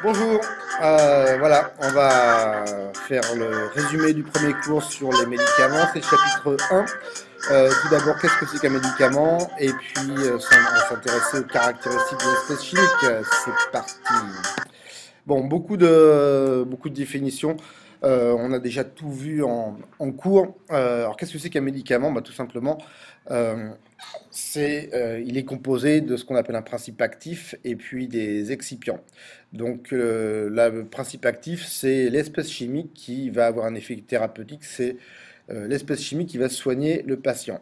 Bonjour, voilà, on va faire le résumé du premier cours sur les médicaments, c'est le chapitre 1. Tout d'abord, qu'est-ce que c'est qu'un médicament? Et puis, on va s'intéresser aux caractéristiques de l'espèce chimique. C'est parti. Bon, beaucoup de définitions. On a déjà tout vu en cours. Alors, qu'est-ce que c'est qu'un médicament? Bah, tout simplement, euh, il est composé de ce qu'on appelle un principe actif et puis des excipients. Donc, le principe actif, c'est l'espèce chimique qui va avoir un effet thérapeutique. C'est l'espèce chimique qui va soigner le patient.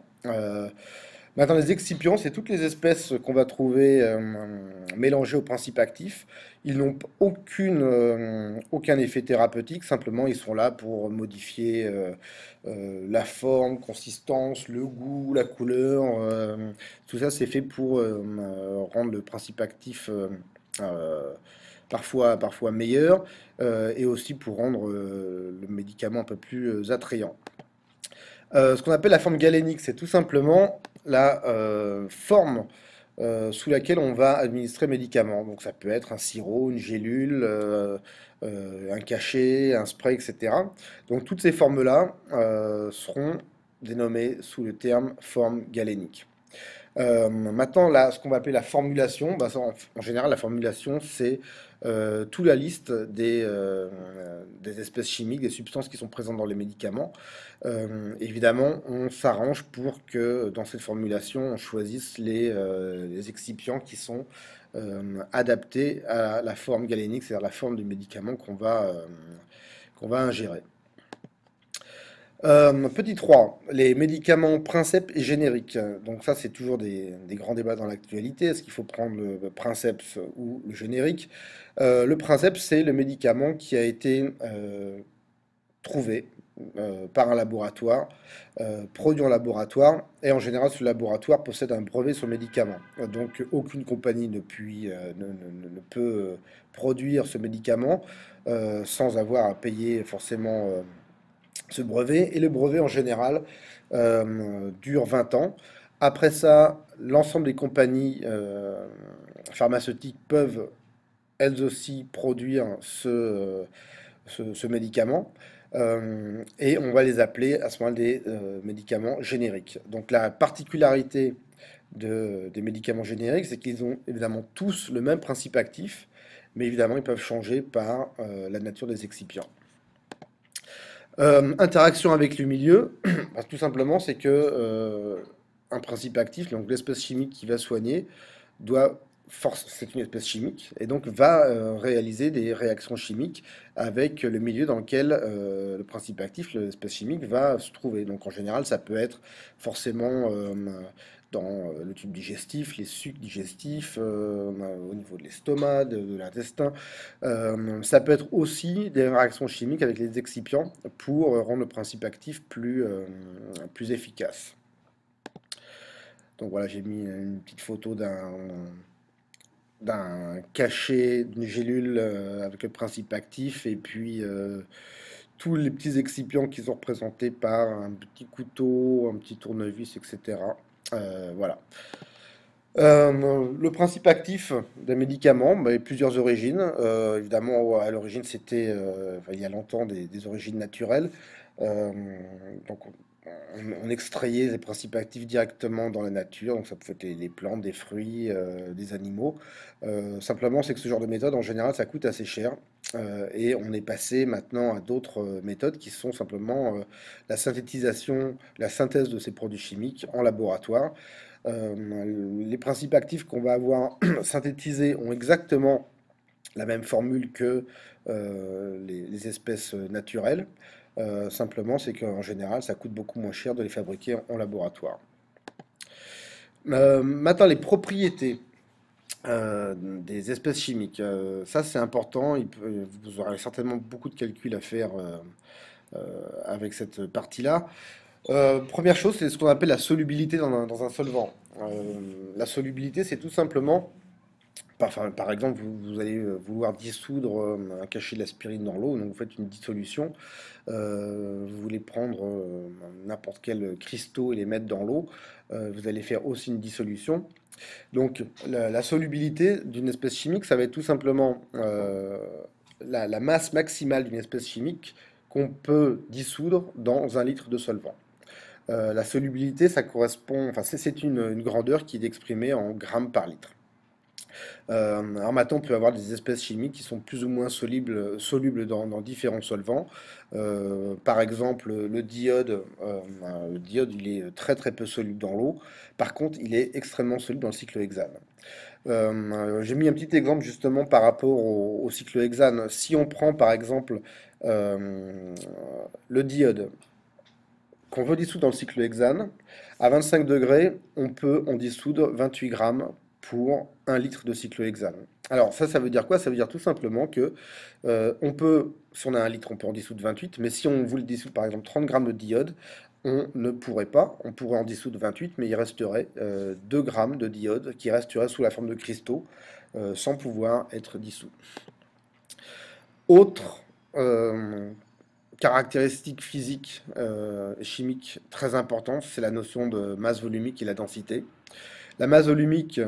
Maintenant, les excipients, c'est toutes les espèces qu'on va trouver mélangées au principe actif. Ils n'ont aucun effet thérapeutique, simplement ils sont là pour modifier la forme, consistance, le goût, la couleur. Tout ça, c'est fait pour rendre le principe actif euh, parfois meilleur et aussi pour rendre le médicament un peu plus attrayant. Ce qu'on appelle la forme galénique, c'est tout simplement la forme sous laquelle on va administrer le médicament. Donc ça peut être un sirop, une gélule, un cachet, un spray, etc. Donc toutes ces formes-là seront dénommées sous le terme forme galénique. Maintenant, là, ce qu'on va appeler la formulation, bah, en général, la formulation, c'est toute la liste des espèces chimiques, des substances qui sont présentes dans les médicaments. Évidemment, on s'arrange pour que dans cette formulation, on choisisse les excipients qui sont adaptés à la forme galénique, c'est-à-dire la forme du médicament qu'on va ingérer. Petit 3, les médicaments princeps et génériques. Donc ça, c'est toujours des grands débats dans l'actualité. Est-ce qu'il faut prendre le princeps ou le générique? Le princeps, c'est le médicament qui a été trouvé par un laboratoire, produit en laboratoire, et en général, ce laboratoire possède un brevet sur le médicament. Donc aucune compagnie ne peut produire ce médicament sans avoir à payer forcément ce brevet. Et le brevet, en général, dure 20 ans. Après ça, l'ensemble des compagnies pharmaceutiques peuvent elles aussi produire ce médicament. Et on va les appeler à ce moment-là des médicaments génériques. Donc la particularité des médicaments génériques, c'est qu'ils ont évidemment tous le même principe actif, mais évidemment ils peuvent changer par la nature des excipients. Interaction avec le milieu, bah, tout simplement, c'est que un principe actif, donc l'espèce chimique qui va soigner, c'est une espèce chimique, et donc va réaliser des réactions chimiques avec le milieu dans lequel le principe actif, l'espèce chimique, va se trouver. Donc en général, ça peut être forcément dans le tube digestif, les sucs digestifs, au niveau de l'estomac, de l'intestin. Ça peut être aussi des réactions chimiques avec les excipients pour rendre le principe actif plus efficace. Donc voilà, j'ai mis une petite photo d'un cachet, d'une gélule avec le principe actif et puis tous les petits excipients qui sont représentés par un petit couteau, un petit tournevis, etc. Voilà. Le principe actif d'un médicament, bah, il y a plusieurs origines. Évidemment, à l'origine, c'était, enfin, il y a longtemps, des origines naturelles. Euh, donc, on extrayait les principes actifs directement dans la nature. Donc, ça pouvait être les plantes, des fruits, des animaux. Simplement, c'est que ce genre de méthode, en général, ça coûte assez cher. Et on est passé maintenant à d'autres méthodes qui sont simplement la synthétisation, la synthèse de ces produits chimiques en laboratoire. Les principes actifs qu'on va avoir synthétisés ont exactement la même formule que les espèces naturelles. Simplement, c'est qu'en général, ça coûte beaucoup moins cher de les fabriquer en laboratoire. Maintenant, les propriétés des espèces chimiques. Ça, c'est important. Vous aurez certainement beaucoup de calculs à faire avec cette partie-là. Première chose, c'est ce qu'on appelle la solubilité dans un solvant. La solubilité, c'est tout simplement Par exemple, vous allez vouloir dissoudre un cachet d'aspirine dans l'eau, donc vous faites une dissolution. Vous voulez prendre n'importe quel cristaux et les mettre dans l'eau. Vous allez faire aussi une dissolution. Donc la solubilité d'une espèce chimique, ça va être tout simplement la masse maximale d'une espèce chimique qu'on peut dissoudre dans un litre de solvant. La solubilité, ça correspond, enfin c'est une grandeur qui est exprimée en grammes par litre. Alors maintenant, on peut avoir des espèces chimiques qui sont plus ou moins solubles dans différents solvants. Par exemple, le diode, il est très très peu soluble dans l'eau. Par contre, il est extrêmement soluble dans le cyclohexane. J'ai mis un petit exemple justement par rapport au cyclohexane. Si on prend par exemple le diode qu'on veut dissoudre dans le cyclohexane, à 25 degrés, on peut en dissoudre 28 grammes pour 1 litre de cyclohexane. Alors ça veut dire quoi? Ça veut dire tout simplement que on peut, si on a 1 litre, on peut en dissoudre 28, mais si on voulait dissoudre par exemple 30 grammes de diode, on ne pourrait pas. On pourrait en dissoudre 28, mais il resterait 2 grammes de diode qui resterait sous la forme de cristaux sans pouvoir être dissous. Autre caractéristique physique et chimique très importante, c'est la notion de masse volumique et la densité. La masse volumique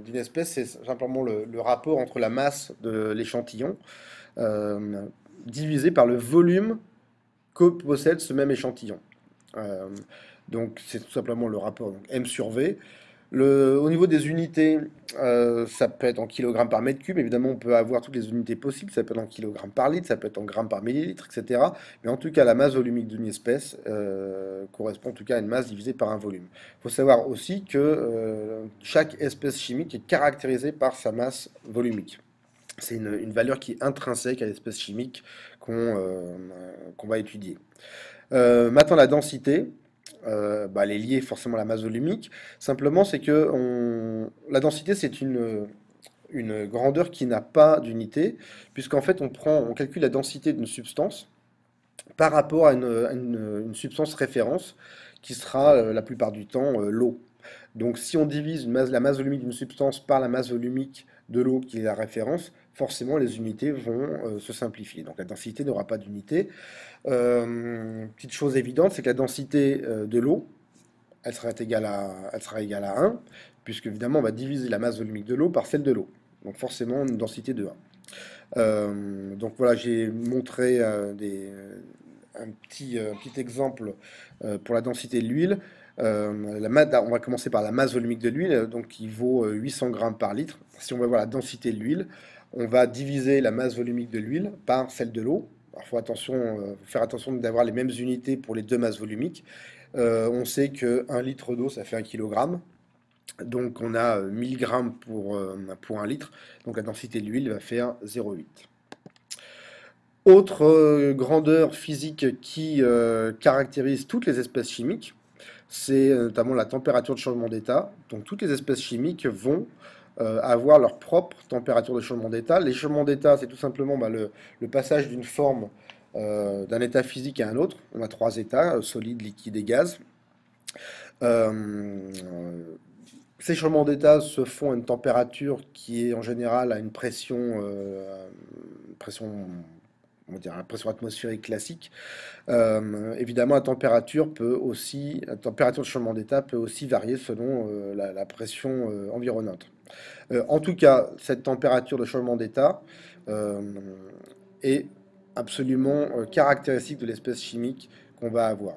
d'une espèce, c'est simplement le rapport entre la masse de l'échantillon euh, divisé par le volume que possède ce même échantillon. Euh, donc c'est tout simplement le rapport donc, M sur V. Au niveau des unités, ça peut être en kilogrammes par mètre cube. Évidemment, on peut avoir toutes les unités possibles. Ça peut être en kilogrammes par litre, ça peut être en grammes par millilitre, etc. Mais en tout cas, la masse volumique d'une espèce correspond en tout cas à une masse divisée par un volume. Il faut savoir aussi que chaque espèce chimique est caractérisée par sa masse volumique. C'est une valeur qui est intrinsèque à l'espèce chimique qu'on va étudier. Maintenant, la densité. Elle est liée forcément à la masse volumique. Simplement, c'est que la densité, c'est une grandeur qui n'a pas d'unité, puisqu'en fait, on calcule la densité d'une substance par rapport à une substance référence, qui sera la plupart du temps l'eau. Donc, si on divise la masse volumique d'une substance par la masse volumique de l'eau, qui est la référence, forcément, les unités vont se simplifier. Donc, la densité n'aura pas d'unité. Petite chose évidente, c'est que la densité de l'eau, elle sera égale à 1, puisque évidemment on va diviser la masse volumique de l'eau par celle de l'eau. Donc forcément une densité de 1. Donc voilà, j'ai montré un petit exemple pour la densité de l'huile. On va commencer par la masse volumique de l'huile, donc qui vaut 800 grammes par litre. Si on veut voir la densité de l'huile, on va diviser la masse volumique de l'huile par celle de l'eau. Il faut faire attention d'avoir les mêmes unités pour les deux masses volumiques. On sait que 1 litre d'eau, ça fait 1 kg. Donc on a 1000 grammes pour 1 litre. Donc la densité de l'huile va faire 0,8. Autre grandeur physique qui caractérise toutes les espèces chimiques, c'est notamment la température de changement d'état. Donc toutes les espèces chimiques vont avoir leur propre température de changement d'état. Les changements d'état, c'est tout simplement le passage d'une forme d'un état physique à un autre. On a 3 états, solide, liquide et gaz. Ces changements d'état se font à une température qui est en général à une on va dire, une pression atmosphérique classique. Évidemment, la température de changement d'état peut aussi varier selon la pression environnante. En tout cas, cette température de changement d'état est absolument caractéristique de l'espèce chimique qu'on va avoir.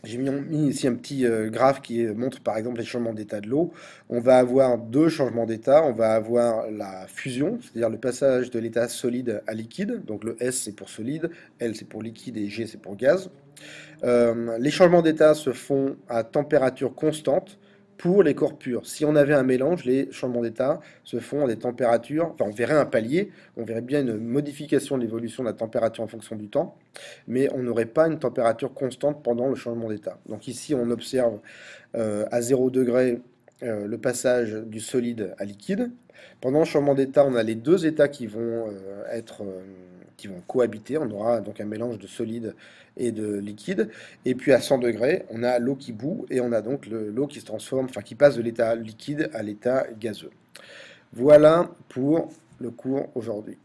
J'ai mis ici un petit graphe qui montre par exemple les changements d'état de l'eau. On va avoir 2 changements d'état. On va avoir la fusion, c'est-à-dire le passage de l'état solide à liquide. Donc le S c'est pour solide, L c'est pour liquide et G c'est pour gaz. Les changements d'état se font à température constante pour les corps purs. Si on avait un mélange, les changements d'état se font à des températures, enfin on verrait un palier, on verrait bien une modification de l'évolution de la température en fonction du temps, mais on n'aurait pas une température constante pendant le changement d'état. Donc ici on observe à 0 degré le passage du solide à liquide. Pendant le changement d'état, on a les 2 états qui vont être qui vont cohabiter. On aura donc un mélange de solide et de liquide. Et puis à 100 degrés, on a l'eau qui bout et on a donc l'eau qui se transforme, enfin qui passe de l'état liquide à l'état gazeux. Voilà pour le cours aujourd'hui.